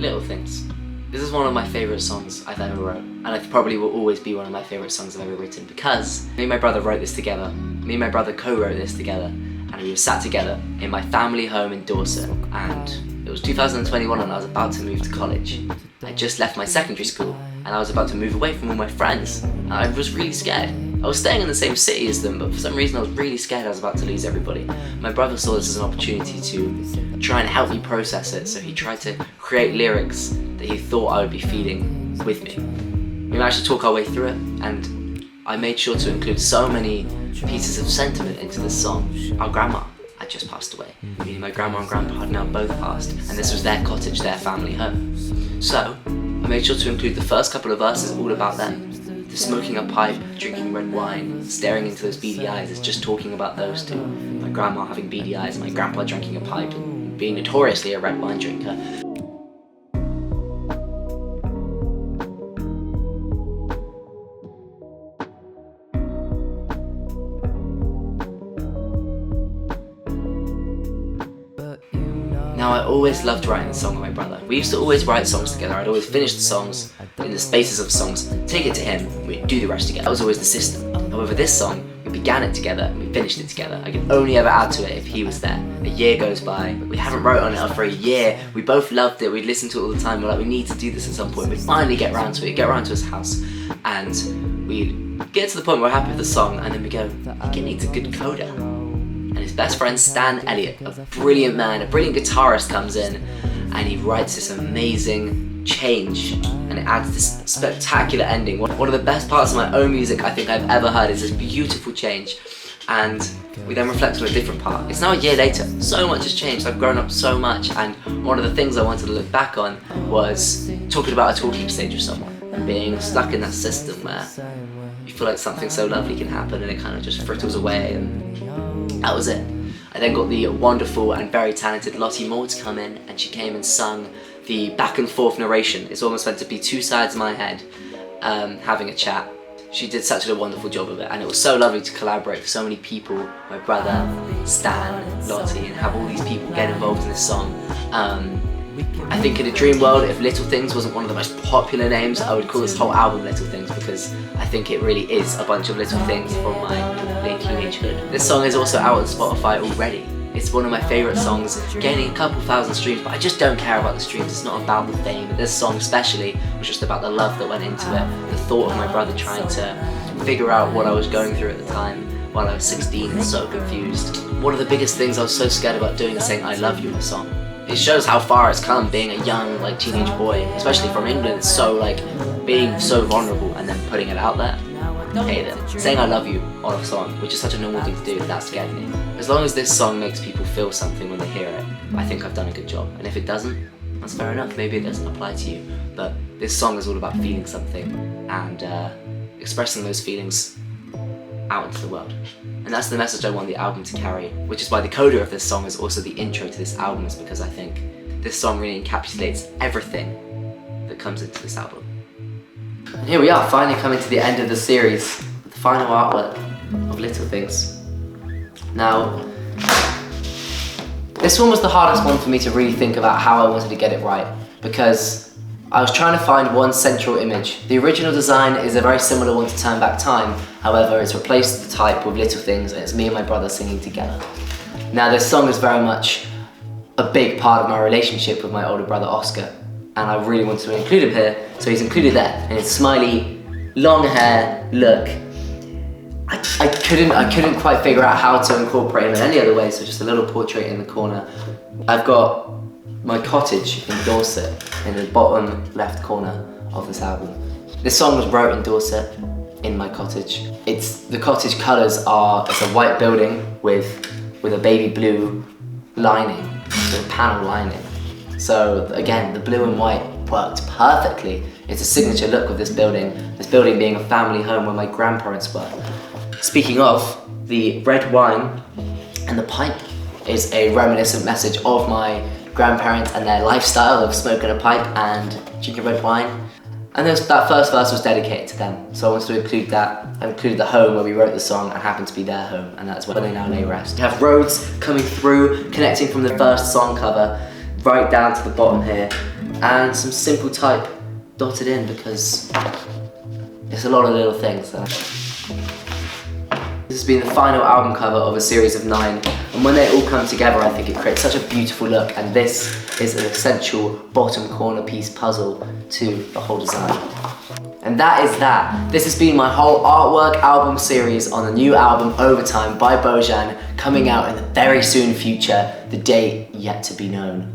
Little Things. This is one of my favourite songs I've ever wrote, and it probably will always be one of my favourite songs I've ever written, because me and my brother wrote this together. Me and my brother co-wrote this together, and we were sat together in my family home in Dorset, and it was 2021 and I was about to move to college. I just left my secondary school and I was about to move away from all my friends, and I was really scared. I was staying in the same city as them, but for some reason I was really scared I was about to lose everybody. My brother saw this as an opportunity to try and help me process it, so he tried to create lyrics that he thought I would be feeling with me. We managed to talk our way through it, and I made sure to include so many pieces of sentiment into this song. Our grandma had just passed away, meaning my grandma and grandpa had now both passed, and this was their cottage, their family home. So I made sure to include the first couple of verses all about them. The smoking a pipe, drinking red wine, staring into those beady eyes is just talking about those two. My grandma having beady eyes, my grandpa drinking a pipe and being notoriously a red wine drinker. Now, I always loved writing the song with my brother. We used to always write songs together. I'd always finish the songs in the spaces of songs, take it to him, we'd do the rest together. That was always the system. However, this song, we began it together and we finished it together. I could only ever add to it if he was there. A year goes by, we haven't wrote on it for a year. We both loved it, we'd listen to it all the time. We're like, we need to do this at some point. We'd finally get around to it, get around to his house, and we'd get to the point where we're happy with the song, and then we go, he needs a good coda. And his best friend Stan Elliott, a brilliant man, a brilliant guitarist, comes in and he writes this amazing change, and it adds this spectacular ending. One of the best parts of my own music I think I've ever heard is this beautiful change, and we then reflect on a different part. It's now a year later, so much has changed, I've grown up so much, and one of the things I wanted to look back on was talking about a talking stage with someone and being stuck in that system where you feel like something so lovely can happen and it kind of just frittles away, and that was it. I then got the wonderful and very talented Lottie Moore to come in, and she came and sung the back and forth narration. It's almost meant to be two sides of my head having a chat. She did such a wonderful job of it, and it was so lovely to collaborate with so many people, my brother, Stan, Lottie, and have all these people get involved in this song. I think in a dream world, if Little Things wasn't one of the most popular names, I would call this whole album Little Things, because I think it really is a bunch of little things from my late teenagehood. This song is also out on Spotify already. It's one of my favourite songs, gaining a couple thousand streams, but I just don't care about the streams. It's not about the fame. This song especially was just about the love that went into it, the thought of my brother trying to figure out what I was going through at the time while I was 16 and so confused. One of the biggest things I was so scared about doing is saying I love you in a song. It shows how far it's come being a young, teenage boy, especially from England. It's so, being so vulnerable and then putting it out there. Hey then, saying I love you on a song, which is such a normal thing to do, that scared me. As long as this song makes people feel something when they hear it, I think I've done a good job. And if it doesn't, that's fair enough, maybe it doesn't apply to you. But this song is all about feeling something and expressing those feelings out into the world. And that's the message I want the album to carry, which is why the coda of this song is also the intro to this album, is because I think this song really encapsulates everything that comes into this album. And here we are, finally coming to the end of the series, the final artwork of Little Things. Now, this one was the hardest one for me to really think about how I wanted to get it right, because I was trying to find one central image. The original design is a very similar one to Turn Back Time, however it's replaced the type with Little Things, and it's me and my brother singing together. Now this song is very much a big part of my relationship with my older brother Oscar, and I really wanted to include him here, so he's included there, and his smiley, long hair look. I couldn't quite figure out how to incorporate him in any other way, so just a little portrait in the corner. I've got my cottage in Dorset in the bottom left corner of this album. This song was wrote in Dorset, in my cottage. The cottage colours are, it's a white building with a baby blue lining, with a panel lining. So again, the blue and white worked perfectly. It's a signature look of this building being a family home where my grandparents were. Speaking of, the red wine and the pipe is a reminiscent message of my grandparents and their lifestyle of smoking a pipe and drinking red wine. And that first verse was dedicated to them, so I wanted to include that. I included the home where we wrote the song and happened to be their home, and that's where they now lay rest. We have roads coming through, connecting from the first song cover right down to the bottom here, and some simple type dotted in because it's a lot of little things. This has been the final album cover of a series of 9, and when they all come together I think it creates such a beautiful look, and this is an essential bottom corner piece puzzle to the whole design. And that is that. This has been my whole artwork album series on the new album Overtime by Bojan, coming out in the very soon future, the date yet to be known.